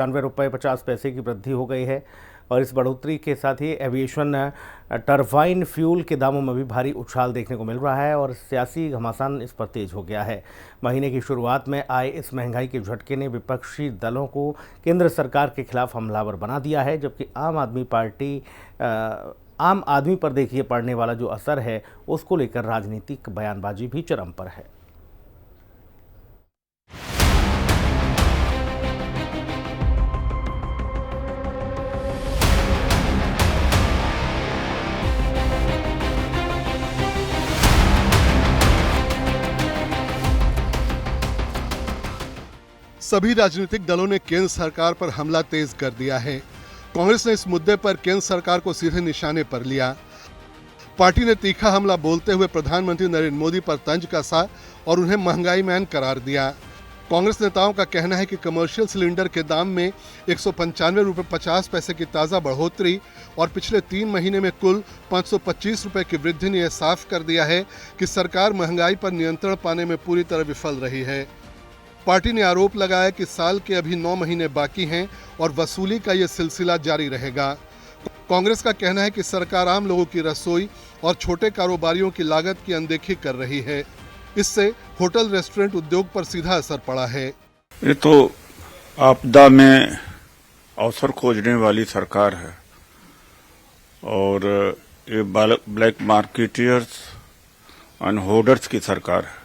₹95.50 की वृद्धि हो गई है और इस बढ़ोतरी के साथ ही एविएशन टरबाइन फ्यूल के दामों में भी भारी उछाल देखने को मिल रहा है और सियासी घमासान इस पर तेज हो गया है। महीने की शुरुआत में आए इस महंगाई के झटके ने विपक्षी दलों को केंद्र सरकार के खिलाफ हमलावर बना दिया है, जबकि आम आदमी पर देखिए पड़ने वाला जो असर है उसको लेकर राजनीतिक बयानबाजी भी चरम पर है। सभी राजनीतिक दलों ने केंद्र सरकार पर हमला तेज कर दिया है। कांग्रेस ने इस मुद्दे पर केंद्र सरकार को सीधे निशाने पर लिया। पार्टी ने तीखा हमला बोलते हुए प्रधानमंत्री नरेंद्र मोदी पर तंज कसा और उन्हें महंगाई मैन करार दिया। कांग्रेस नेताओं का कहना है कि कमर्शियल सिलेंडर के दाम में ₹195.50 की ताज़ा बढ़ोतरी और पिछले 3 महीने में कुल ₹525 की वृद्धि ने यह साफ कर दिया है कि सरकार महंगाई पर नियंत्रण पाने में पूरी तरह विफल रही है। पार्टी ने आरोप लगाया कि साल के अभी 9 महीने बाकी हैं और वसूली का यह सिलसिला जारी रहेगा। कांग्रेस का कहना है कि सरकार आम लोगों की रसोई और छोटे कारोबारियों की लागत की अनदेखी कर रही है। इससे होटल रेस्टोरेंट उद्योग पर सीधा असर पड़ा है। ये तो आपदा में अवसर खोजने वाली सरकार है और ये ब्लैक मार्केटियर्स और होर्डर्स की सरकार है।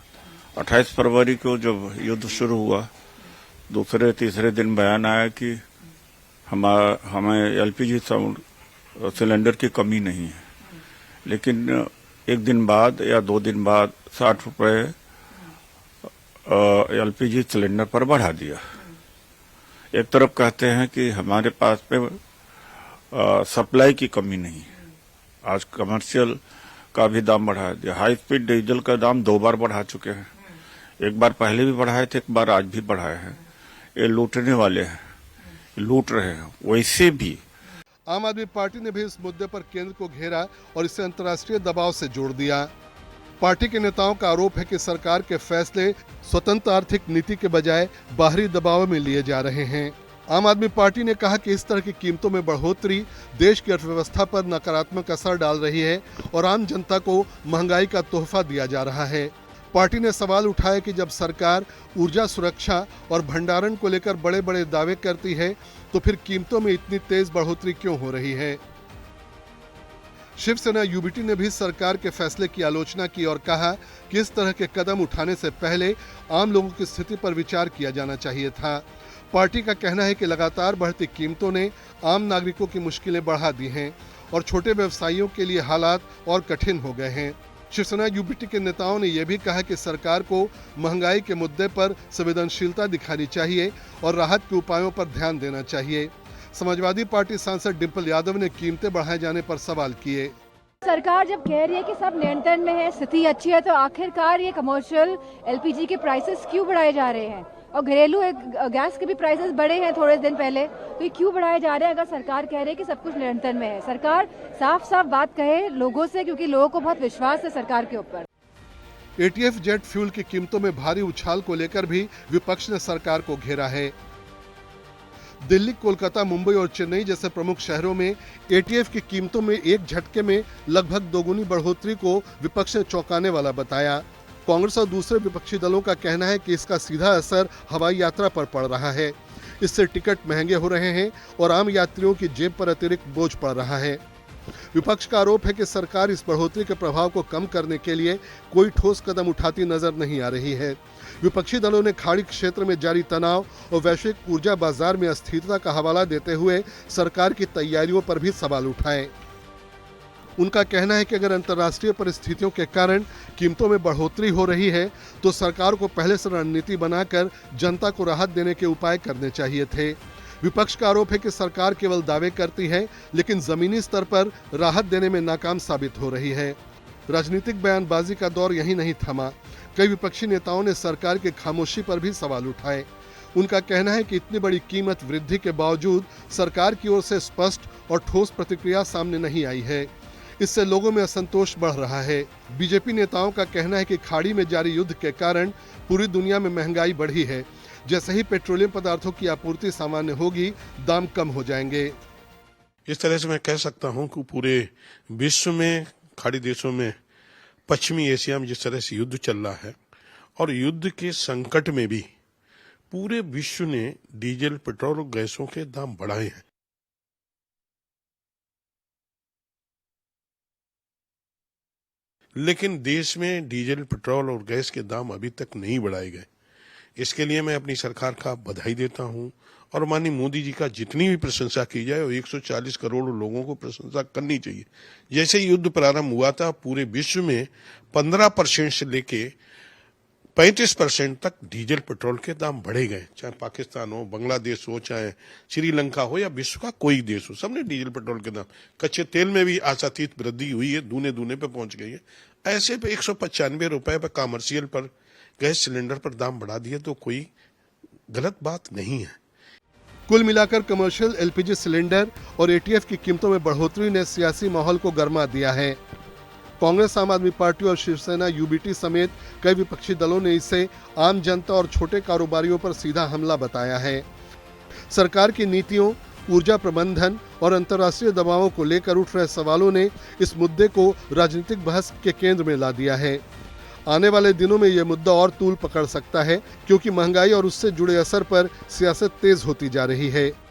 28 फरवरी को जब युद्ध शुरू हुआ, दूसरे तीसरे दिन बयान आया कि हमें एलपीजी सिलेंडर की कमी नहीं है, लेकिन एक दिन बाद या 2 दिन बाद 60 रुपए एलपीजी सिलेंडर पर बढ़ा दिया। एक तरफ कहते हैं कि हमारे पास पे सप्लाई की कमी नहीं है, आज कमर्शियल का भी दाम बढ़ा दिया। हाई स्पीड डीजल का दाम 2 बार बढ़ा चुके हैं, एक बार पहले भी बढ़ाए थे, एक बार आज भी बढ़ाए हैं। ये लूटने वाले हैं, लूट रहे हैं। वैसे भी आम आदमी पार्टी ने भी इस मुद्दे पर केंद्र को घेरा और इसे अंतर्राष्ट्रीय दबाव से जोड़ दिया। पार्टी के नेताओं का आरोप है कि सरकार के फैसले स्वतंत्र आर्थिक नीति के बजाय बाहरी दबाव में लिए जा रहे हैं। आम आदमी पार्टी ने कहा कि इस तरह की कीमतों में बढ़ोतरी देश की अर्थव्यवस्था पर नकारात्मक असर डाल रही है और आम जनता को महंगाई का तोहफा दिया जा रहा है। पार्टी ने सवाल उठाया कि जब सरकार ऊर्जा सुरक्षा और भंडारण को लेकर बड़े बड़े दावे करती है तो फिर कीमतों में इतनी तेज बढ़ोतरी क्यों हो रही है। शिवसेना यूबीटी ने भी सरकार के फैसले की आलोचना की और कहा कि इस तरह के कदम उठाने से पहले आम लोगों की स्थिति पर विचार किया जाना चाहिए था। पार्टी का कहना है कि लगातार बढ़ती कीमतों ने आम नागरिकों की मुश्किलें बढ़ा दी हैं और छोटे व्यवसायियों के लिए हालात और कठिन हो गए हैं। शिवसेना यूबीटी के नेताओं ने यह भी कहा कि सरकार को महंगाई के मुद्दे पर संवेदनशीलता दिखानी चाहिए और राहत के उपायों पर ध्यान देना चाहिए। समाजवादी पार्टी सांसद डिंपल यादव ने कीमतें बढ़ाए जाने पर सवाल किए। सरकार जब कह रही है कि सब नियंत्रण में है, स्थिति अच्छी है, तो आखिरकार ये कमर्शियल एलपीजी के प्राइसेस क्यों बढ़ाए जा रहे हैं और घरेलू गैस के भी प्राइसेस बढ़े हैं थोड़े दिन पहले, तो ये क्यों बढ़ाए जा रहे हैं अगर सरकार कह रही है कि सब कुछ नियंत्रण में है। सरकार साफ साफ बात कहे लोगों से, क्योंकि लोगों को बहुत विश्वास है सरकार के ऊपर। एटीएफ जेट फ्यूल की कीमतों में भारी उछाल को लेकर भी विपक्ष ने सरकार को घेरा है। दिल्ली, कोलकाता, मुंबई और चेन्नई जैसे प्रमुख शहरों में एटीएफ की कीमतों में एक झटके में लगभग दोगुनी बढ़ोतरी को विपक्ष ने चौंकाने वाला बताया। कांग्रेस और दूसरे विपक्षी दलों का कहना है कि इसका सीधा असर हवाई यात्रा पर पड़ रहा है। इससे टिकट महंगे हो रहे हैं और आम यात्रियों की जेब पर अतिरिक्त बोझ पड़ रहा है। विपक्ष का आरोप है कि सरकार इस बढ़ोतरी के प्रभाव को कम करने के लिए कोई ठोस कदम उठाती नजर नहीं आ रही है। विपक्षी दलों ने खाड़ी क्षेत्र में जारी तनाव और वैश्विक ऊर्जा बाजार में अस्थिरता का हवाला देते हुए सरकार की तैयारियों पर भी सवाल उठाए। उनका कहना है कि अगर अंतर्राष्ट्रीय परिस्थितियों के कारण कीमतों में बढ़ोतरी हो रही है तो सरकार को पहले से रणनीति बनाकर जनता को राहत देने के उपाय करने चाहिए थे। विपक्ष का आरोप है कि सरकार केवल दावे करती है लेकिन जमीनी स्तर पर राहत देने में नाकाम साबित हो रही है। राजनीतिक बयानबाजी का दौर यही नहीं थमा। कई विपक्षी नेताओं ने सरकार की खामोशी पर भी सवाल उठाए। उनका कहना है कि इतनी बड़ी कीमत वृद्धि के बावजूद सरकार की ओर से स्पष्ट और ठोस प्रतिक्रिया सामने नहीं आई है। इससे लोगों में असंतोष बढ़ रहा है। बीजेपी नेताओं का कहना है कि खाड़ी में जारी युद्ध के कारण पूरी दुनिया में महंगाई बढ़ी है, जैसे ही पेट्रोलियम पदार्थों की आपूर्ति सामान्य होगी, दाम कम हो जाएंगे। इस तरह से मैं कह सकता हूं कि पूरे विश्व में, खाड़ी देशों में, पश्चिमी एशिया में जिस तरह से युद्ध चल रहा है और युद्ध के संकट में भी पूरे विश्व ने डीजल, पेट्रोल और गैसों के दाम बढ़ाए हैं। लेकिन देश में डीजल, पेट्रोल और गैस के दाम अभी तक नहीं बढ़ाए गए। इसके लिए मैं अपनी सरकार का बधाई देता हूं और माननीय मोदी जी का जितनी भी प्रशंसा की जाए और 140 करोड़ लोगों को प्रशंसा करनी चाहिए। जैसे युद्ध प्रारंभ हुआ था, पूरे विश्व में 15% से लेके 35% तक डीजल, पेट्रोल के दाम बढ़े गए। चाहे पाकिस्तान हो, बांग्लादेश हो, चाहे श्रीलंका हो या विश्व का कोई देश हो, सबने डीजल, पेट्रोल के दाम, कच्चे तेल में भी आशातीत वृद्धि हुई है, दूने पे पहुंच गई है। ऐसे पे 195 रुपए पर कॉमर्शियल पर गैस सिलेंडर पर दाम बढ़ा दिए तो कोई गलत बात नहीं है। कुल मिलाकर कमर्शियल एलपीजी सिलेंडर और एटीएफ की कीमतों में बढ़ोतरी ने सियासी माहौल को गरमा दिया है। कांग्रेस, आम आदमी पार्टी और शिवसेना, यूबीटी समेत कई विपक्षी दलों ने इसे आम जनता और छोटे कारोबारियों पर सीधा हमला बताया है। सरकार की नीतियों, ऊर्जा प्रबंधन और अंतर्राष्ट्रीय दबावों को लेकर उठ रहे सवालों ने इस मुद्दे को राजनीतिक बहस के केंद्र में ला दिया है। आने वाले दिनों में यह मुद्दा और तूल पकड़ सकता है, क्योंकि महंगाई और उससे जुड़े असर पर सियासत तेज होती जा रही है।